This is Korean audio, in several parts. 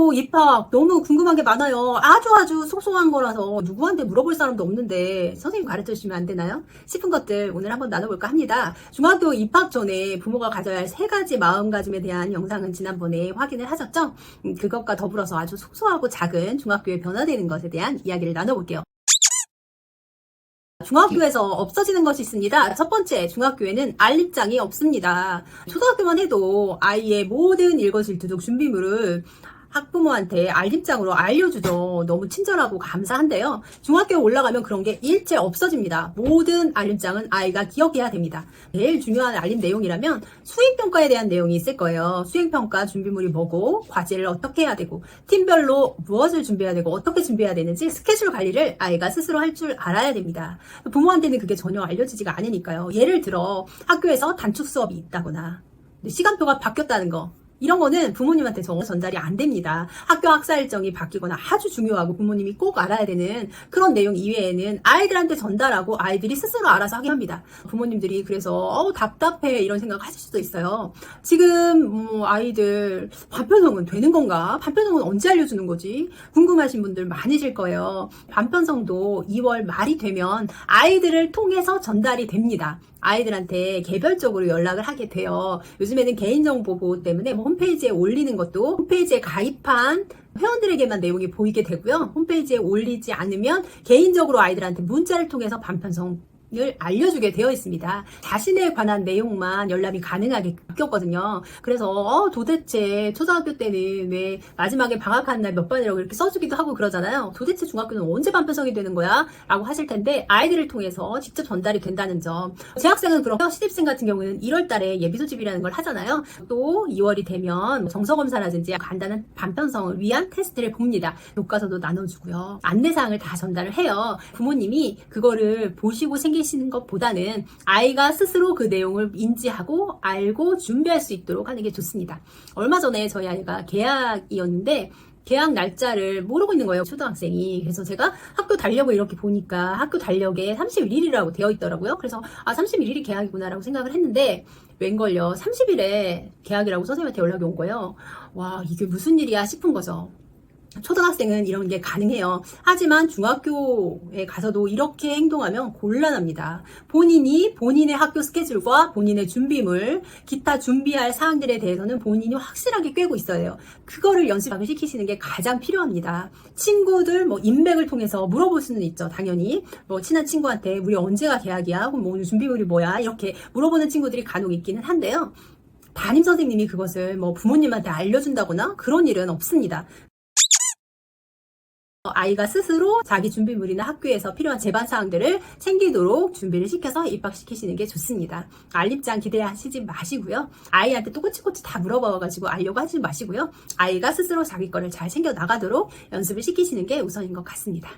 중학교 입학 너무 궁금한 게 많아요. 아주 소소한 거라서 누구한테 물어볼 사람도 없는데 선생님 가르쳐 주시면 안 되나요? 싶은 것들 오늘 한번 나눠볼까 합니다. 중학교 입학 전에 부모가 가져야 할 3가지 마음가짐에 대한 영상은 지난번에 확인을 하셨죠? 그것과 더불어서 아주 소소하고 작은 중학교에 변화되는 것에 대한 이야기를 나눠볼게요. 중학교에서 없어지는 것이 있습니다. 첫 번째, 중학교에는 알림장이 없습니다. 초등학교만 해도 아이의 모든 일거수일투족 준비물을 학부모한테 알림장으로 알려주죠. 너무 친절하고 감사한데요. 중학교에 올라가면 그런 게 일체 없어집니다. 모든 알림장은 아이가 기억해야 됩니다. 제일 중요한 알림 내용이라면 수행평가에 대한 내용이 있을 거예요. 수행평가 준비물이 뭐고, 과제를 어떻게 해야 되고, 팀별로 무엇을 준비해야 되고, 어떻게 준비해야 되는지 스케줄 관리를 아이가 스스로 할 줄 알아야 됩니다. 부모한테는 그게 전혀 알려지지가 않으니까요. 예를 들어 학교에서 단축 수업이 있다거나 시간표가 바뀌었다는 거, 이런 거는 부모님한테 전달이 안 됩니다. 학교 학사 일정이 바뀌거나 아주 중요하고 부모님이 꼭 알아야 되는 그런 내용 이외에는 아이들한테 전달하고 아이들이 스스로 알아서 하게 합니다. 부모님들이 그래서 답답해 이런 생각 하실 수도 있어요. 지금 아이들 반편성은 되는 건가? 반편성은 언제 알려주는 거지? 궁금하신 분들 많으실 거예요. 반편성도 2월 말이 되면 아이들을 통해서 전달이 됩니다. 아이들한테 개별적으로 연락을 하게 돼요. 요즘에는 개인정보 보호 때문에 홈페이지에 올리는 것도 홈페이지에 가입한 회원들에게만 내용이 보이게 되고요. 홈페이지에 올리지 않으면 개인적으로 아이들한테 문자를 통해서 반편성 을 알려주게 되어 있습니다. 자신에 관한 내용만 열람이 가능하게 바뀌었거든요. 그래서 도대체 초등학교 때는 왜 마지막에 방학하는 날 몇 반이라고 이렇게 써주기도 하고 그러잖아요. 도대체 중학교는 언제 반편성이 되는 거야? 라고 하실 텐데 아이들을 통해서 직접 전달이 된다는 점. 재학생은 그렇고 신입생 같은 경우는 1월 달에 예비소집이라는 걸 하잖아요. 또 2월이 되면 정서검사라든지 간단한 반편성을 위한 테스트를 봅니다. 교과서도 나눠주고요. 안내사항을 다 전달을 해요. 부모님이 그거를 보시고 시는 것보다는 아이가 스스로 그 내용을 인지하고 알고 준비할 수 있도록 하는 게 좋습니다. 얼마 전에 저희 아이가 개학이었는데 개학 날짜를 모르고 있는 거예요, 초등학생이. 그래서 제가 학교 달력을 이렇게 보니까 학교 달력에 31일이라고 되어 있더라고요. 그래서 31일이 개학이구나라고 생각을 했는데 웬걸요, 30일에 개학이라고 선생님한테 연락이 온 거예요. 와, 이게 무슨 일이야 싶은 거죠. 초등학생은 이런 게 가능해요. 하지만 중학교에 가서도 이렇게 행동하면 곤란합니다. 본인이 본인의 학교 스케줄과 본인의 준비물, 기타 준비할 사항들에 대해서는 본인이 확실하게 꿰고 있어야 해요. 그거를 연습을 시키시는 게 가장 필요합니다. 친구들 인맥을 통해서 물어볼 수는 있죠. 당연히 친한 친구한테 우리 언제가 개학이야? 그럼 오늘 준비물이 뭐야? 이렇게 물어보는 친구들이 간혹 있기는 한데요. 담임 선생님이 그것을 부모님한테 알려준다거나 그런 일은 없습니다. 아이가 스스로 자기 준비물이나 학교에서 필요한 제반 사항들을 챙기도록 준비를 시켜서 입학시키시는 게 좋습니다. 알림장 기대하시지 마시고요. 아이한테 또 꼬치꼬치 다 물어봐가지고 알려고 하지 마시고요. 아이가 스스로 자기 거를 잘 챙겨 나가도록 연습을 시키시는 게 우선인 것 같습니다.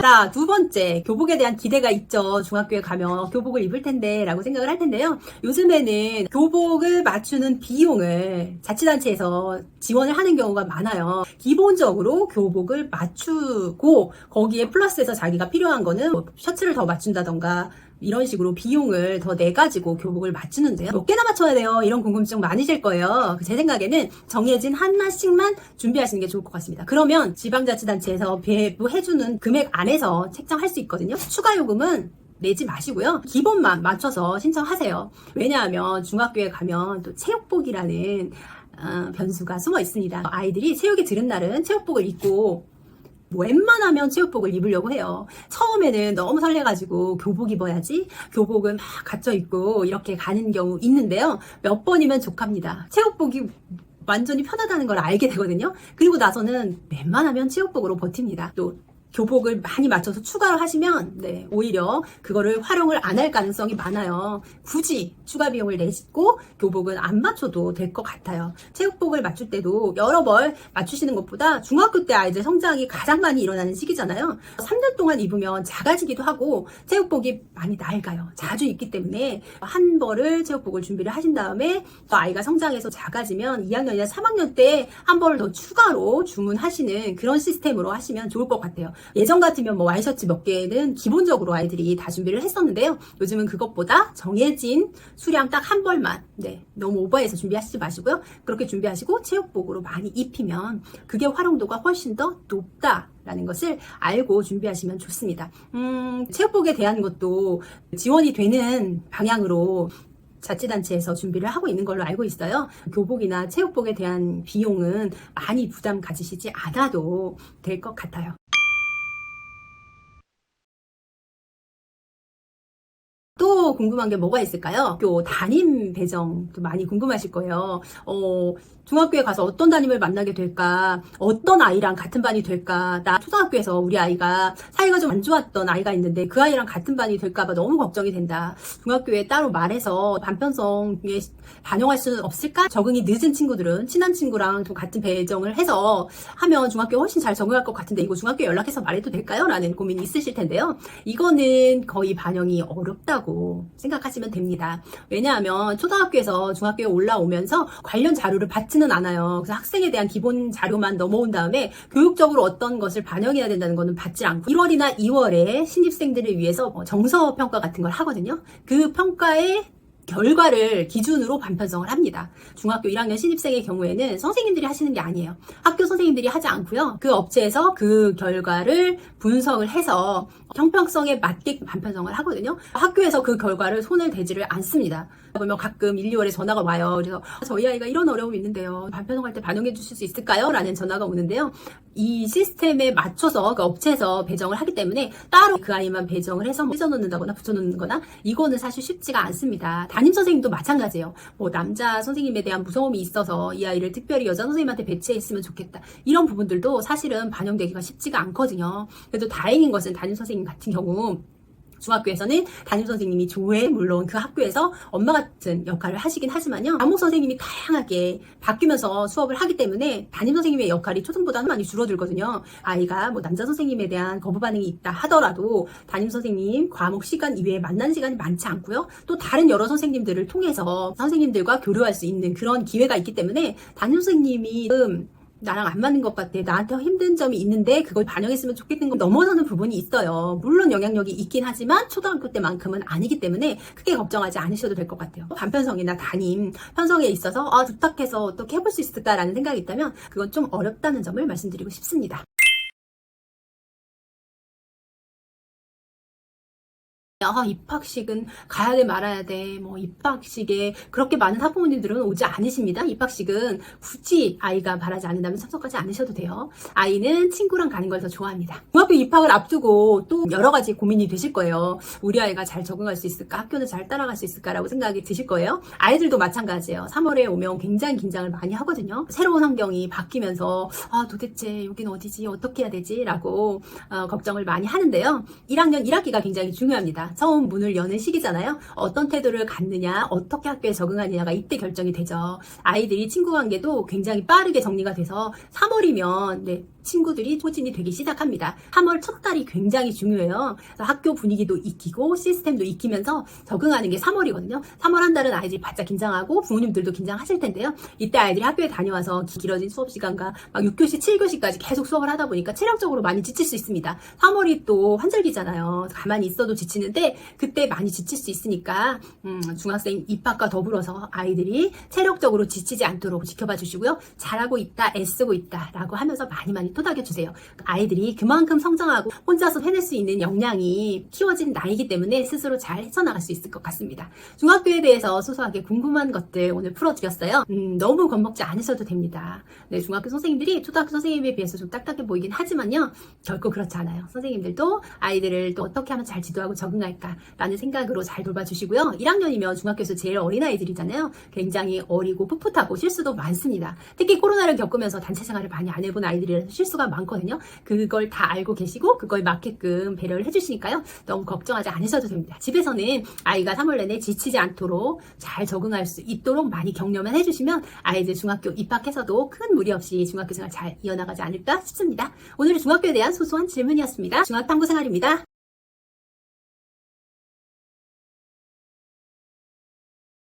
자, 두 번째, 교복에 대한 기대가 있죠. 중학교에 가면 교복을 입을 텐데 라고 생각을 할 텐데요. 요즘에는 교복을 맞추는 비용을 자치단체에서 지원을 하는 경우가 많아요. 기본적으로 교복을 맞추고 거기에 플러스해서 자기가 필요한 거는 셔츠를 더 맞춘다던가 이런 식으로 비용을 더 내가지고 교복을 맞추는데요. 몇 개나 맞춰야 돼요? 이런 궁금증 많으실 거예요. 제 생각에는 정해진 하나씩만 준비하시는 게 좋을 것 같습니다. 그러면 지방자치단체에서 배부해주는 금액 안에서 책정할 수 있거든요. 추가 요금은 내지 마시고요. 기본만 맞춰서 신청하세요. 왜냐하면 중학교에 가면 또 체육복이라는 변수가 숨어 있습니다. 아이들이 체육에 들은 날은 체육복을 입고 웬만하면 체육복을 입으려고 해요. 처음에는 너무 설레가지고 교복 입어야지, 교복은 막 갇혀 입고 이렇게 가는 경우 있는데요. 몇 번이면 족합니다. 체육복이 완전히 편하다는 걸 알게 되거든요. 그리고 나서는 웬만하면 체육복으로 버팁니다. 또 교복을 많이 맞춰서 추가로 하시면 오히려 그거를 활용을 안 할 가능성이 많아요. 굳이 추가 비용을 내고 교복은 안 맞춰도 될 것 같아요. 체육복을 맞출 때도 여러 벌 맞추시는 것보다 중학교 때 아이들 성장이 가장 많이 일어나는 시기잖아요. 3년 동안 입으면 작아지기도 하고 체육복이 많이 낡아요. 자주 입기 때문에 한 벌을 체육복을 준비를 하신 다음에 또 아이가 성장해서 작아지면 2학년이나 3학년 때 한 벌을 더 추가로 주문하시는 그런 시스템으로 하시면 좋을 것 같아요. 예전 같으면 뭐 와이셔츠 몇 개는 기본적으로 아이들이 다 준비를 했었는데요. 요즘은 그것보다 정해진 수량 딱 한 벌만 너무 오버해서 준비하시지 마시고요. 그렇게 준비하시고 체육복으로 많이 입히면 그게 활용도가 훨씬 더 높다라는 것을 알고 준비하시면 좋습니다. 체육복에 대한 것도 지원이 되는 방향으로 자치단체에서 준비를 하고 있는 걸로 알고 있어요. 교복이나 체육복에 대한 비용은 많이 부담 가지시지 않아도 될 것 같아요. 또 궁금한 게 뭐가 있을까요? 학교 담임 배정도 많이 궁금하실 거예요. 중학교에 가서 어떤 담임을 만나게 될까? 어떤 아이랑 같은 반이 될까? 나 초등학교에서 우리 아이가 사이가 좀 안 좋았던 아이가 있는데 그 아이랑 같은 반이 될까봐 너무 걱정이 된다. 중학교에 따로 말해서 반편성에 반영할 수는 없을까? 적응이 늦은 친구들은 친한 친구랑 좀 같은 배정을 해서 하면 중학교에 훨씬 잘 적응할 것 같은데 이거 중학교에 연락해서 말해도 될까요? 라는 고민이 있으실 텐데요. 이거는 거의 반영이 어렵다고 생각하시면 됩니다. 왜냐하면 초등학교에서 중학교에 올라오면서 관련 자료를 받지는 않아요. 그래서 학생에 대한 기본 자료만 넘어온 다음에 교육적으로 어떤 것을 반영해야 된다는 거는 받지 않고 1월이나 2월에 신입생들을 위해서 정서 평가 같은 걸 하거든요. 그 평가에 결과를 기준으로 반편성을 합니다. 중학교 1학년 신입생의 경우에는 선생님들이 하시는 게 아니에요. 학교 선생님들이 하지 않고요. 그 업체에서 그 결과를 분석을 해서 형평성에 맞게 반편성을 하거든요. 학교에서 그 결과를 손을 대지를 않습니다. 그러면 가끔 1, 2월에 전화가 와요. 그래서 저희 아이가 이런 어려움이 있는데요. 반편성할 때 반영해 주실 수 있을까요? 라는 전화가 오는데요. 이 시스템에 맞춰서 그 업체에서 배정을 하기 때문에 따로 그 아이만 배정을 해서 찢어놓는다거나 붙여놓는 거나 이거는 사실 쉽지가 않습니다. 담임 선생님도 마찬가지예요. 뭐 남자 선생님에 대한 무서움이 있어서 이 아이를 특별히 여자 선생님한테 배치했으면 좋겠다. 이런 부분들도 사실은 반영되기가 쉽지가 않거든요. 그래도 다행인 것은 담임 선생님 같은 경우 중학교에서는 담임 선생님이 조회 물론 그 학교에서 엄마 같은 역할을 하시긴 하지만요. 과목 선생님이 다양하게 바뀌면서 수업을 하기 때문에 담임 선생님의 역할이 초등보다는 많이 줄어들거든요. 아이가 뭐 남자 선생님에 대한 거부 반응이 있다 하더라도 담임 선생님 과목 시간 이외에 만나는 시간이 많지 않고요. 또 다른 여러 선생님들을 통해서 선생님들과 교류할 수 있는 그런 기회가 있기 때문에 담임 선생님이 나랑 안 맞는 것 같아. 나한테 힘든 점이 있는데 그걸 반영했으면 좋겠는 건 넘어서는 부분이 있어요. 물론 영향력이 있긴 하지만 초등학교 때만큼은 아니기 때문에 크게 걱정하지 않으셔도 될 것 같아요. 반편성이나 담임 편성에 있어서 부탁해서 어떻게 해볼 수 있을까라는 생각이 있다면 그건 좀 어렵다는 점을 말씀드리고 싶습니다. 입학식은 가야 돼 말아야 돼. 뭐 입학식에 그렇게 많은 학부모님들은 오지 않으십니다. 입학식은 굳이 아이가 바라지 않는다면 참석하지 않으셔도 돼요. 아이는 친구랑 가는 걸 더 좋아합니다. 중학교 입학을 앞두고 또 여러 가지 고민이 되실 거예요. 우리 아이가 잘 적응할 수 있을까? 학교는 잘 따라갈 수 있을까라고 생각이 드실 거예요. 아이들도 마찬가지예요. 3월에 오면 굉장히 긴장을 많이 하거든요. 새로운 환경이 바뀌면서 도대체 여긴 어디지? 어떻게 해야 되지? 라고 걱정을 많이 하는데요. 1학년 1학기가 굉장히 중요합니다. 처음 문을 여는 시기잖아요. 어떤 태도를 갖느냐, 어떻게 학교에 적응하느냐가 이때 결정이 되죠. 아이들이 친구 관계도 굉장히 빠르게 정리가 돼서 3월이면 친구들이 소진이 되기 시작합니다. 3월 첫 달이 굉장히 중요해요. 그래서 학교 분위기도 익히고 시스템도 익히면서 적응하는 게 3월이거든요. 3월 한 달은 아이들이 바짝 긴장하고 부모님들도 긴장하실 텐데요. 이때 아이들이 학교에 다녀와서 길어진 수업 시간과 막 6교시, 7교시까지 계속 수업을 하다 보니까 체력적으로 많이 지칠 수 있습니다. 3월이 또 환절기잖아요. 가만히 있어도 지치는데 그때 많이 지칠 수 있으니까 중학생 입학과 더불어서 아이들이 체력적으로 지치지 않도록 지켜봐 주시고요. 잘하고 있다, 애쓰고 있다 라고 하면서 많이 토닥여주세요. 아이들이 그만큼 성장하고 혼자서 해낼 수 있는 역량이 키워진 나이기 때문에 스스로 잘 헤쳐나갈 수 있을 것 같습니다. 중학교에 대해서 소소하게 궁금한 것들 오늘 풀어드렸어요. 너무 겁먹지 않으셔도 됩니다. 중학교 선생님들이 초등학교 선생님에 비해서 좀 딱딱해 보이긴 하지만요. 결코 그렇지 않아요. 선생님들도 아이들을 또 어떻게 하면 잘 지도하고 적응할 않을까라는 생각으로 잘 돌봐주시고요. 1학년이면 중학교에서 제일 어린 아이들이잖아요. 굉장히 어리고 풋풋하고 실수도 많습니다. 특히 코로나를 겪으면서 단체 생활을 많이 안 해본 아이들이라서 실수가 많거든요. 그걸 다 알고 계시고 그걸 맞게끔 배려를 해주시니까요. 너무 걱정하지 않으셔도 됩니다. 집에서는 아이가 3월 내내 지치지 않도록 잘 적응할 수 있도록 많이 격려만 해주시면 아이들 중학교 입학해서도 큰 무리 없이 중학교 생활 잘 이어나가지 않을까 싶습니다. 오늘은 중학교에 대한 소소한 질문이었습니다. 중학탐구 생활입니다.